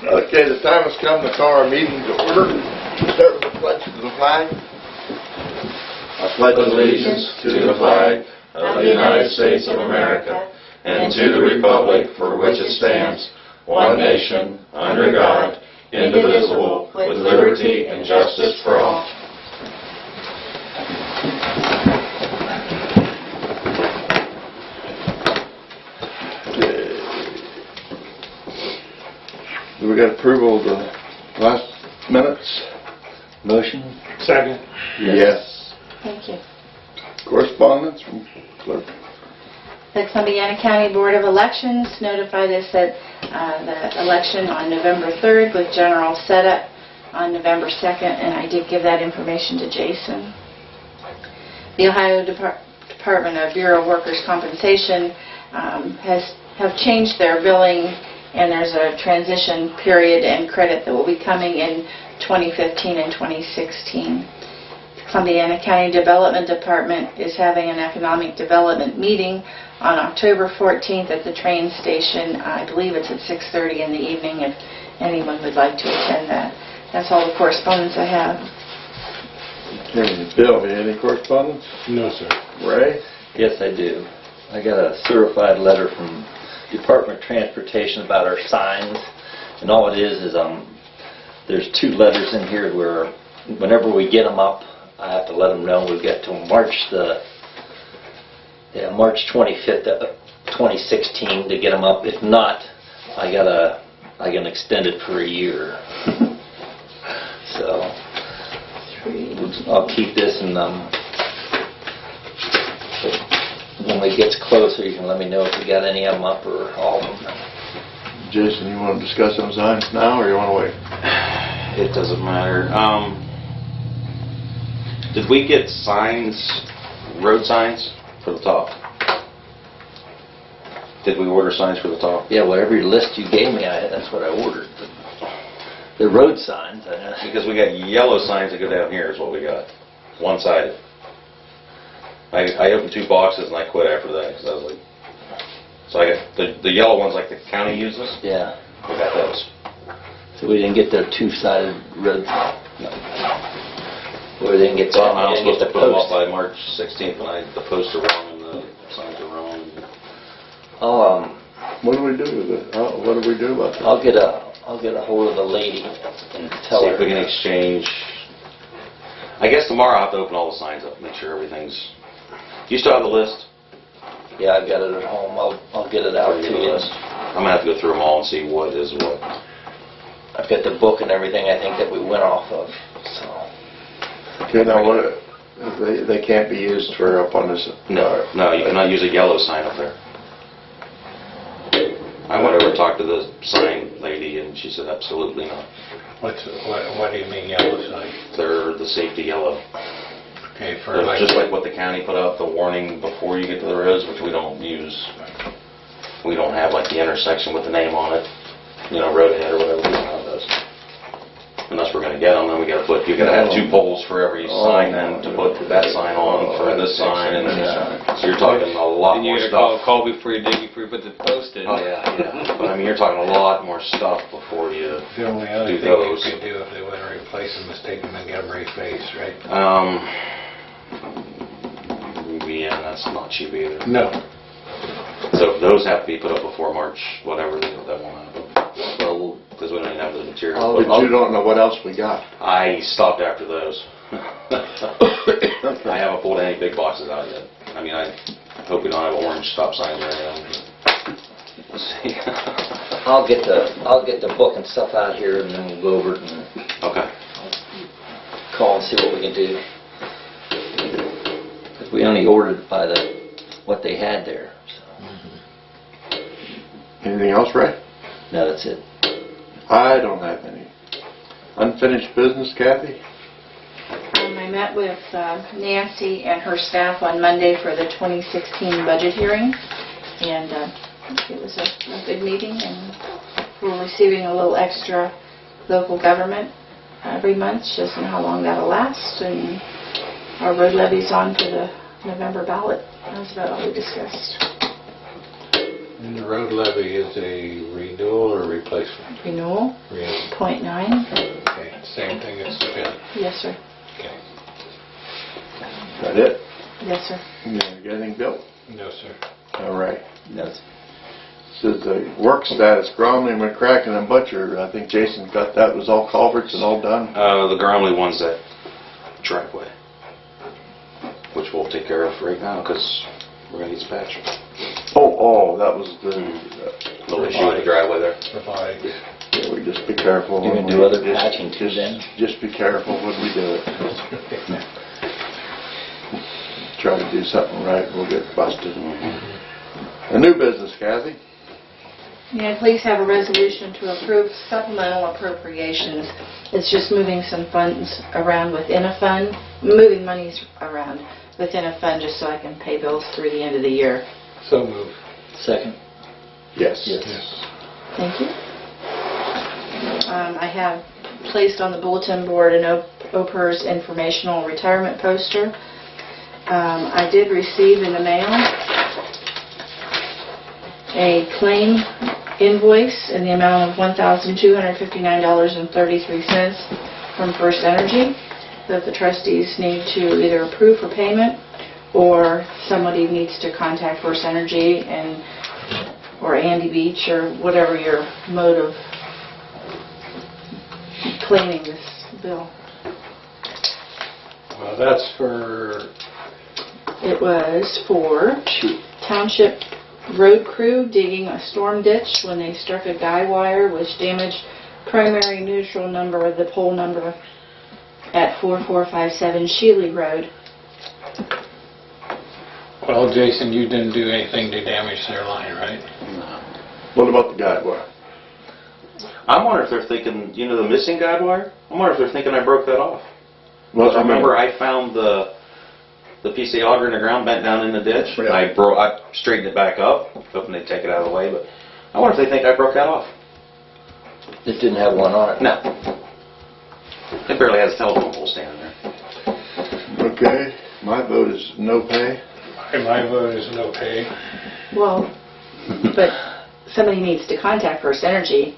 Okay, the time has come to call our meeting to order. Start with the pledge to the flag. I pledge allegiance to the flag of the United States of America and to the republic for which it stands, one nation, under God, indivisible, with liberty and justice for all. Do we got approval of the last minutes? Motion? Second. Yes. Thank you. Correspondence from clerk. The Columbiana County Board of Elections notified us that the election on November 3rd with general setup on November 2nd, and I did give that information to Jason. The Ohio Department of Bureau of Workers' Compensation have changed their billing, and there's a transition period and credit that will be coming in 2015 and 2016. Columbiana County Development Department is having an economic development meeting on October 14th at the train station. I believe it's at 6:30 in the evening if anyone would like to attend that. That's all the correspondence I have. Okay, Bill, any correspondence? No, sir. Ray? Yes, I do. I got a certified letter from Department of Transportation about our signs, and all it is there's two letters in here where whenever we get them up, I have to let them know we've got till March 25th of 2016 to get them up. If not, I can extend it for a year. So I'll keep this, and when it gets closer, you can let me know if you got any of them up or all of them. Jason, you want to discuss those signs now, or you want to wait? It doesn't matter. Did we get signs, road signs for the top? Did we order signs for the top? Yeah, whatever your list you gave me, that's what I ordered. The road signs, Because we got yellow signs that go down here is what we got. One-sided. I opened 2 boxes and I quit after that because I was like... So I got the yellow ones like the county uses. yeah. We got those. So we didn't get the two-sided road. No. We didn't get So that. I was We didn't supposed to get put the them up post. by March 16th and the posts are wrong and the signs are wrong. What do we do with it? What do we do about that? I'll get a hold of the lady and tell See her. if we can exchange. I guess tomorrow I'll have to open all the signs up, make sure everything's... You still have the list? Yeah, I've got it at home. I'll get it out to you. I'm gonna have to go through them all and see what is what. I've got the book and everything I think that we went off of. So Okay, now what? They can't be used for up on this. No, you cannot use a yellow sign up there. I went over and talked to the sign lady and she said absolutely not. What do you mean yellow sign? They're the safety yellow. Okay, for They're like... just like what the county put out, the warning before you get to the roads, which we don't use. We don't have like the intersection with the name on it, you know, road ahead or whatever, we don't have those. Unless we're gonna get them, then we gotta put, you gotta have 2 poles for every sign then to put that sign on for this sign, and so you're talking a lot And more you gotta stuff. call before you put the post in. Oh, yeah. But I mean, you're talking a lot more stuff before you The only other do thing you those. could do if they want to replace them is take them and get them refaced, right? Yeah, that's not cheap either. No. So those have to be put up before March, whatever that won't happen. Well, because we don't even have the material. But you don't know what else we got. I stopped after those. I haven't pulled any big boxes out yet. I mean, I hope we don't have orange stop signs or anything. We'll see. I'll get the book and stuff out here, and then we'll go over it and Okay. call and see what we can do. 'Cause we only ordered it by what they had there. So. Anything else, Ray? No, that's it. I don't have any. Unfinished business, Kathy? I met with Nancy and her staff on Monday for the 2016 budget hearing, and it was a good meeting, and we're receiving a little extra local government every month. She doesn't know how long that'll last, and our road levy's on for the November ballot. That's about all we discussed. And the road levy is a renewal or replacement? Renewal, Renewal. .9. Okay, same thing as the bid. Yes, sir. Okay. That it? Yes, sir. You got anything, Bill? No, sir. All right. Yes. Says the work status, Gromley, McCracken, and Butcher. I think Jason got that. Was all culverts and all done? The Gromley one's that driveway, which we'll take care of right now because we're gonna need some patch. Oh, that was the... Little issue with the driveway there. Provide. Yeah, we just be careful. You when can do we- other just- patching too then? Just be careful when we do it. Try to do something right, we'll get busted. A new business, Kathy? Yeah, please have a resolution to approve supplemental appropriations. It's just moving some funds around within a fund, moving monies around within a fund just so I can pay bills through the end of the year. So move. Second? Yes. Yes. Thank you. I have placed on the bulletin board an OPERS informational retirement poster. I did receive in the mail a claim invoice in the amount of $1,259.33 from First Energy that the trustees need to either approve for payment or somebody needs to contact First Energy or Andy Beach or whatever your mode of claiming this bill. Well, that's for, It was for Township road crew digging a storm ditch when they struck a guy wire which damaged primary neutral number of the pole number at 4457 Shealy Road. well, Jason, you didn't do anything to damage their line, right? What about the guide wire? I wonder if they're thinking, you know, the missing guide wire? I wonder if they're thinking I broke that off. Well, I Remember, I found the piece of auger in the ground bent down in the ditch. Yeah. I straightened it back up, hoping they'd take it out of the way, but I wonder if they think I broke that off. It didn't have one on it. No. It barely has a telephone pole standing there. Okay, my vote is no pay. My vote is no pay. Well, but somebody needs to contact First Energy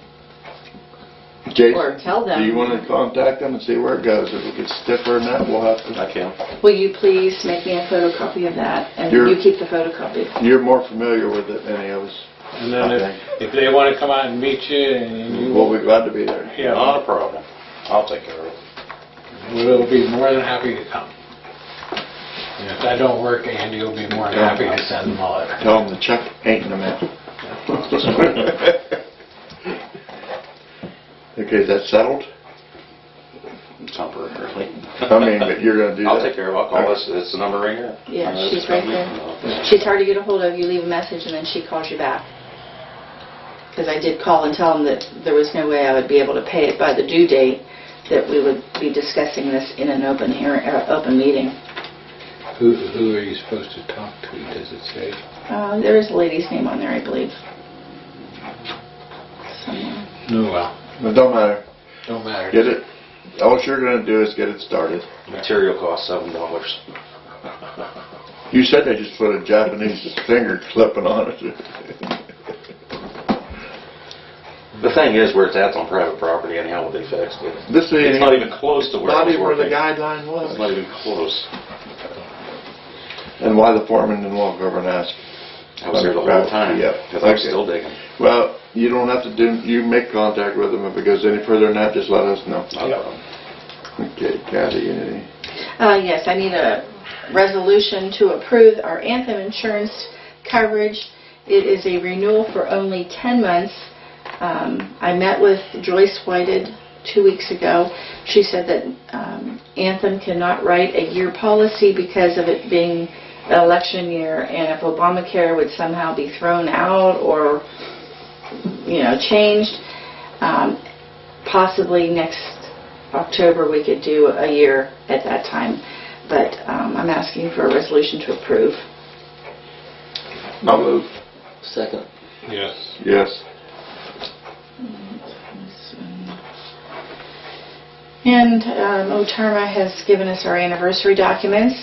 Jason, or tell them. do you want to contact them and see where it goes? If it gets stiffer than that, we'll have to... I can. Will you please make me a photocopy of that and You're- you keep the photocopy? You're more familiar with it than any of us. And then Okay. if they want to come out and meet you and you... We'll be glad to be there. Yeah, Not a problem. I'll take care of it. we'll be more than happy to come. And if that don't work, Andy will be more than happy to send them a letter. Tell them the check ain't in the mail. Okay, is that settled? Temporarily. I mean, but you're going to do that? I'll take care of it. I'll call this. It's the number right here. Yeah, I know she's this right company. there. She's hard to get a hold of. You leave a message and then she calls you back. Because I did call and tell them that there was no way I would be able to pay it by the due date, that we would be discussing this in an open meeting. Who are you supposed to talk to, does it say? There is a lady's name on there, I believe. Somewhere. No, well, It don't matter. don't matter. Get it. All you're going to do is get it started. Material costs $7. You said they just put a Japanese finger clipping on it. The thing is, where it's at on private property, anyhow, they fixed it. This ain't It's not even close to where not it was even where the working. guideline It's not was. even close. And why the foreman didn't walk over and ask? I was there the whole time, Yep. because I'm Okay. still digging. Well, you don't have to do, you make contact with them. If it goes any further than that, just let us know. Not a problem. Okay, Kathy, anything? Yes, I need a resolution to approve our Anthem insurance coverage. It is a renewal for only 10 months. I met with Joyce Whited 2 weeks ago. She said that Anthem cannot write a year policy because of it being an election year, and if Obamacare would somehow be thrown out or, changed, possibly next October we could do a year at that time. But I'm asking for a resolution to approve. I'll move. Second? Yes. Yes. And OTARMA has given us our anniversary documents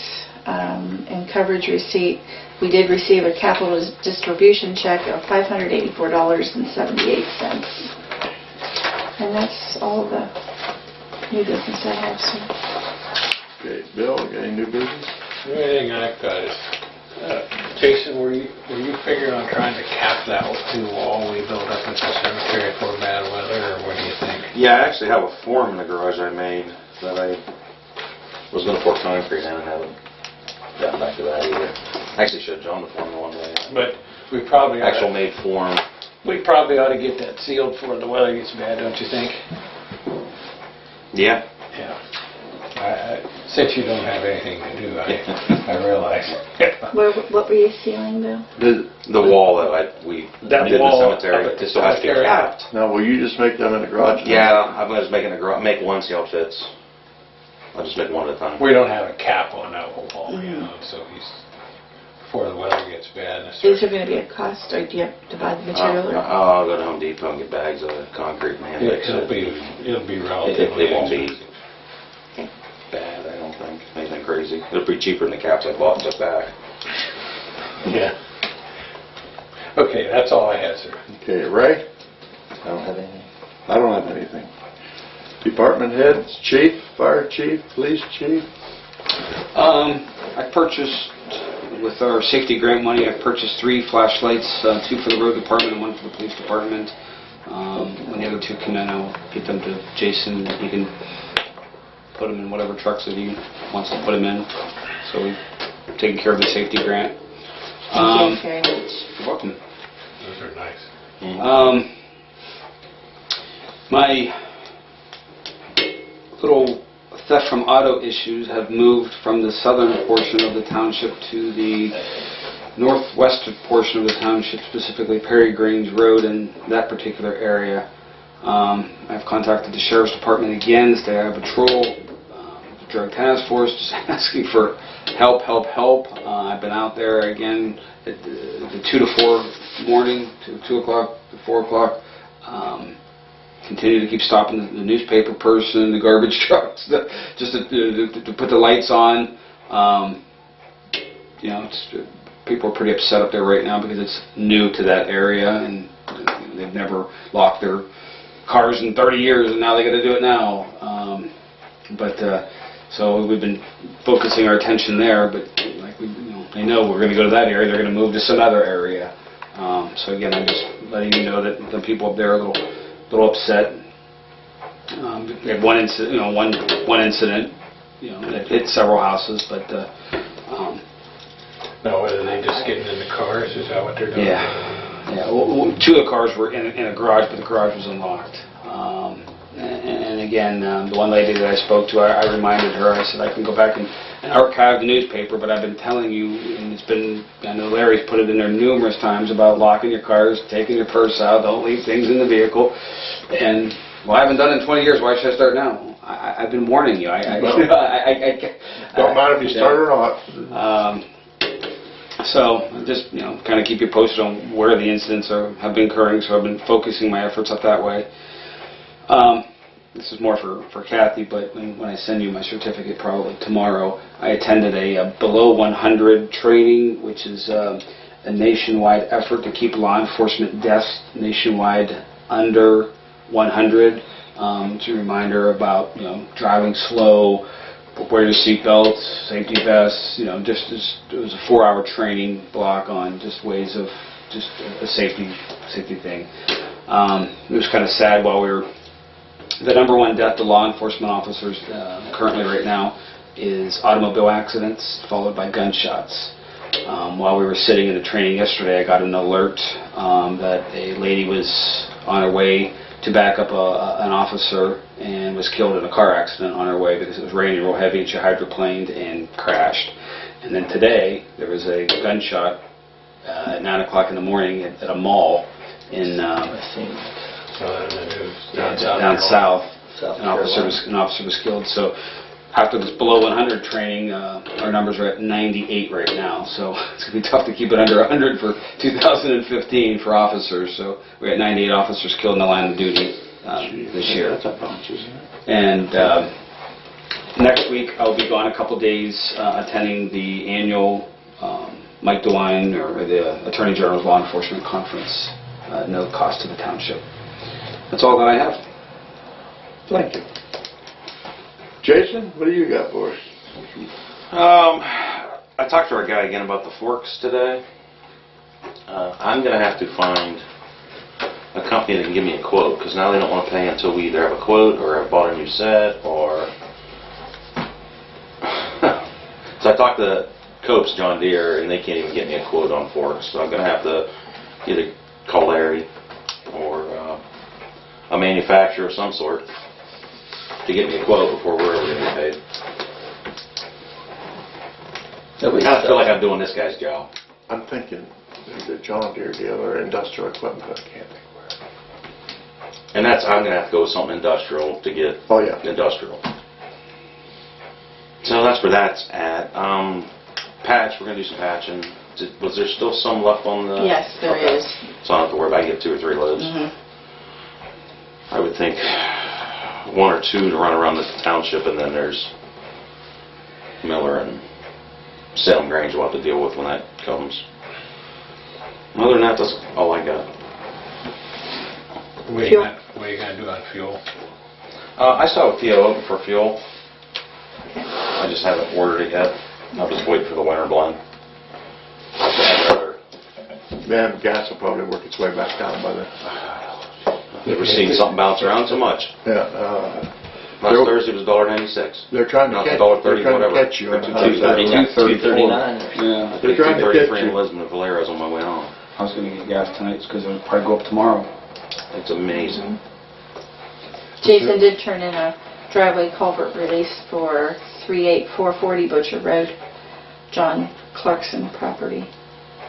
and coverage receipt. we did receive a capital distribution check of $584.78. And that's all the new business I have, sir. Okay, Bill, got any new business? The only thing I've got is, Jason, were you figuring on trying to cap that new wall we built up at the cemetery for bad weather, or what do you think? Yeah, I actually have a form in the garage I made that I was going to pour concrete in and haven't gotten back to that either. I actually showed John the form the one day. But we probably ought Actual to, made form. we probably ought to get that sealed before the weather gets bad, don't you think? Yeah. Yeah. Since you don't have anything to do, I realize. What were you sealing, Bill? The wall that we That did in the wall cemetery, up at the it still has to be cemetery. capped. Now, will you just make them in the garage? Yeah, I'm going to make one see how it fits. I'll just make one at a time. We don't have a cap on that wall, you know, so before the weather gets bad. Is there going to be a cost, or do you have to buy the material? or- I'll go to Home Depot and get bags of concrete and hand mix It'll it. be relatively It won't be Okay. bad, I don't think. Anything crazy. It'll be cheaper than the caps I bought and took back. Yeah. Okay, that's all I had, sir. Okay, Ray? I don't have anything. I don't have anything. Department heads, chief, fire chief, police chief? I purchased, with our safety grant money, I purchased 3 flashlights, 2 for the road department and 1 for the police department. When the other 2 come in, I'll get them to Jason, and he can put them in whatever trucks that he wants to put them in. So we've taken care of the safety grant. Thank you very much. You're welcome. Those are nice. My little theft from auto issues have moved from the southern portion of the township to the northwestern portion of the township, specifically Perry Grange Road and that particular area. I've contacted the Sheriff's Department again, State Highway Patrol, the Drug Task Force, just asking for help. I've been out there again at the 2 to 4 morning, to 2 o'clock to 4 o'clock. Continue to keep stopping the newspaper person, the garbage trucks, just to put the lights on. You know, people are pretty upset up there right now because it's new to that area and they've never locked their cars in 30 years and now they got to do it now. So we've been focusing our attention there, but like they know we're going to go to that area, they're going to move to some other area. So again, I'm just letting you know that the people up there are a little upset. We had one incident, that hit several houses, but Now, whether they just getting in the cars, is that what they're doing? yeah. Well, 2 of the cars were in a garage, but the garage was unlocked. And again, the one lady that I spoke to, I reminded her. I said I can go back and archive the newspaper, but I've been telling you, and it's been, I know Larry's put it in there numerous times about locking your cars, taking your purse out, don't leave things in the vehicle. And well, I haven't done it in 20 years. Why should I start now? I've been warning you. Don't matter if you start or not. So just kind of keep you posted on where the incidents have been occurring. So I've been focusing my efforts up that way. This is more for Kathy, but when I send you my certificate probably tomorrow, I attended a below 100 training, which is a nationwide effort to keep law enforcement deaths nationwide under 100. It's a reminder about driving slow, wear your seatbelts, safety vests. It was a 4-hour training block on just ways of just a safety thing. It was kind of sad while we were. The number 1 death to law enforcement officers currently right now is automobile accidents, followed by gunshots. While we were sitting in the training yesterday, I got an alert that a lady was on her way to back up an officer and was killed in a car accident on her way because it was raining real heavy and she hydroplaned and crashed. And then today, there was a gunshot at 9 o'clock in the morning at a mall in down south. An officer was killed. So after this below 100 training, our numbers are at 98 right now. So it's going to be tough to keep it under 100 for 2015 for officers. So we got 98 officers killed in the line of duty this year. That's a bunch, isn't it? And next week I'll be gone a couple days attending the annual Mike DeWine or the Attorney General's Law Enforcement Conference, no cost to the township. That's all that I have. Thank you. Jason, what do you got for us? I talked to our guy again about the forks today. I'm going to have to find a company that can give me a quote, because now they don't want to pay until we either have a quote or have bought a new set, or... So I talked to Copes John Deere, and they can't even get me a quote on forks, so I'm going to have to either call Larry or a manufacturer of some sort to get me a quote before we're ever going to get paid. I kind of feel like I'm doing this guy's job. I'm thinking the John Deere deal or industrial equipment, but I can't think where. And that's, I'm going to have to go with something industrial to get Oh, yeah. industrial. So that's where that's at. Patch, we're going to do some patching. Was there still some left on the... Yes, there Okay. is. So I don't have to worry about it. I get 2 or 3 loads. I would think 1 or 2 to run around the township, and then there's Miller and Salem Grange we'll have to deal with when that comes. Other than that, that's all I got. What are you gonna do on fuel? I still have a PO open for fuel. I just haven't ordered it yet. I'll just wait for the winter blend. I'd rather... Man, gas will probably work its way back down by then. Never seen something bounce around so much. Yeah, Last Thursday was $1.96. they're trying to Not catch, $1.30, they're trying to whatever. catch you. on Or how to say it. 239. Yeah. I think They're trying to get 233 in you. Lisbon and Valero's on my way home. I was going to get gas tonight because it'll probably go up tomorrow. It's amazing. Jason did turn in a driveway culvert release for 38440 Butcher Road, John Clarkson property.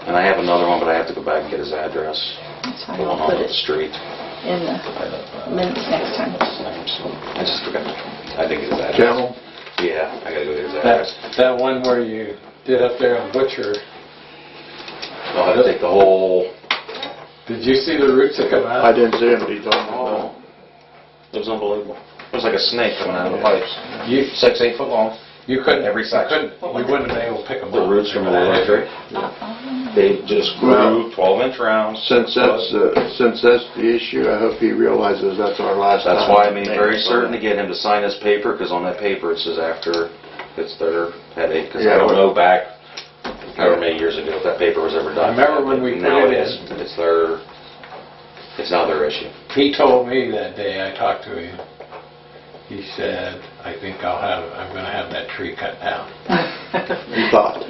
And I have another one, but I have to go back and get his address. That's The fine, one I'll on put the it street. in the minutes next time. I just forgot. I didn't get his address. Camel? Yeah, I gotta go get his address. That one where you did up there on Butcher, I'll have to take the whole... did you see the roots that come out? I didn't see him, but he told me Oh. about It was unbelievable. It was like a snake coming out of the pipes. You 6, 8 foot long. you couldn't, Every section. you wouldn't have been able to pick them up. The roots from the electric. They just grew 12-inch rounds. Since that's the issue, I hope he realizes that's our last time. That's why I made very certain to get him to sign this paper, because on that paper it says after it's their headache, because I Yeah. don't know back however many years ago if that paper was ever done. I remember when we put Now it it is. It's now their issue. He told me that day I talked to him, he said, I think I'm gonna have that tree cut down. He thought.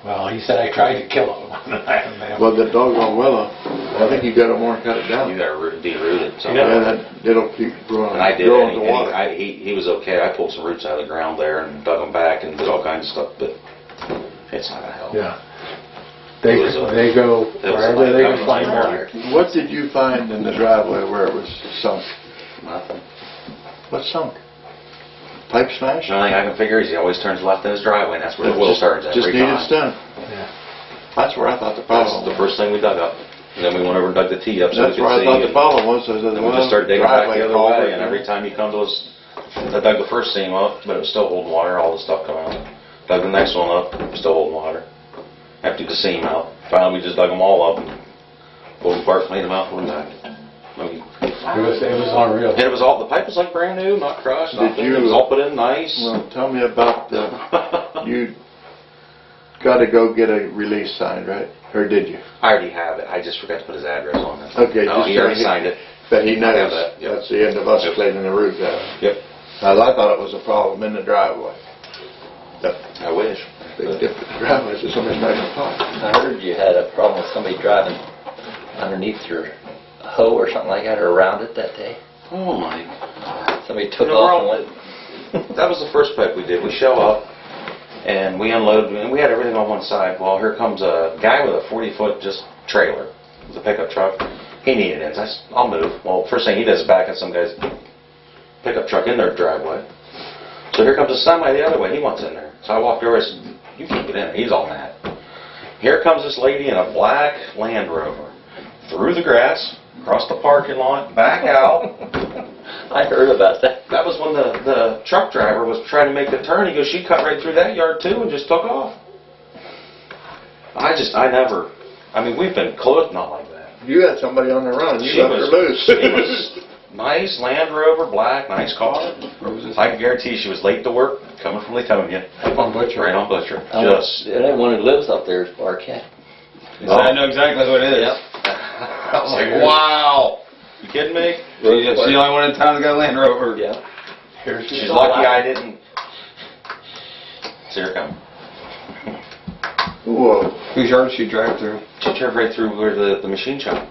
Well, he said I tried to kill him. I haven't been able Well, to. the doggone willow, I think you got to more cut it You down. got to de-root it. So. Yeah, it'll keep growing, And I did. growing And the water. he was okay. I pulled some roots out of the ground there and dug them back and did all kinds of stuff, but it's not gonna help. Yeah. They It was go it was wherever they like can find water. What did you find in the driveway where it was sunk? Nothing. What sunk? Pipe smash? The only thing I can figure is he always turns left in his driveway, and that's where the wheel starts Just every needed time. stone. Yeah. That's where I thought the That's problem the was. first thing we dug up. And then we went over and dug the T up so we That's could where I see. thought the and problem was. I said, then we well, just started digging back driveway the other culvert, way, and every time you come to us, I dug the first seam up, but it was still holding water, all the stuff come out. Dug the next one up, still holding water. Emptied the seam out. Finally, we just dug them all up, and pulled them apart, cleaned them out, put them back. It was unreal. And it was all, the pipe was like brand new, not crushed, Did nothing. you- It was all put in nice. Well, tell me about you got to go get a release signed, right? Or did you? I already have it, I just forgot to put his address on it. Okay, No, just he already so signed it. But he knows I have that, yep. that's the end of us Yep. cleaning the roof out. Yep, Now, I thought it was a problem in the driveway. I wish. Big difference in driveways is somebody's not even talk. I heard you had a problem with somebody driving underneath your hoe or something like that, or around it that day. Oh my. Somebody took You know, off we're and went... That was the first pipe we did. We show up, and we unload, and we had everything on one side. Well, here comes a guy with a 40-foot just trailer, with a pickup truck. He needed it. I said, I'll move. Well, first thing he does is back at some guy's pickup truck in their driveway. So here comes a semi the other way. He wants in there. So I walked over and said, you can't get in there. He's all mad. Here comes this lady in a black Land Rover. Through the grass, across the parking lot, back out. I heard about that. That was when the truck driver was trying to make the turn. He goes, she cut right through that yard too and just took off. I mean, we've been close, not like that. You had somebody on the run, you She left her was, loose. she was nice Land Rover, black, nice car. I can guarantee she was late to work, coming from Latonia. On Butcher. Right on Butcher. Just, And anyone who lives up there is Arquette. I know exactly what it is. I was like, wow. You kidding me? She's the only one in town that got a Land Rover. Yeah. She's lucky I didn't see her coming. Whoa. Whose yard did she drive through? She drove right through where the machine shop.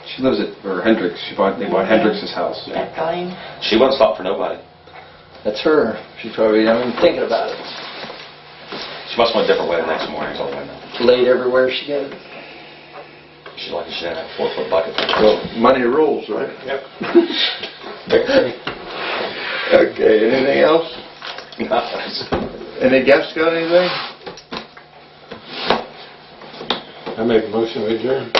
She lives at, or Hendricks. They bought Hendricks' house. Yeah, Colleen. She wouldn't stop for nobody. That's her. She probably not even thinking about it. She must have went a different way the next morning, so I know. Laid everywhere she goes. She's lucky she didn't have a 4-foot bucket. Well, money rules, right? Yep. Okay, anything else? Any guests got anything? I make a motion to adjourn.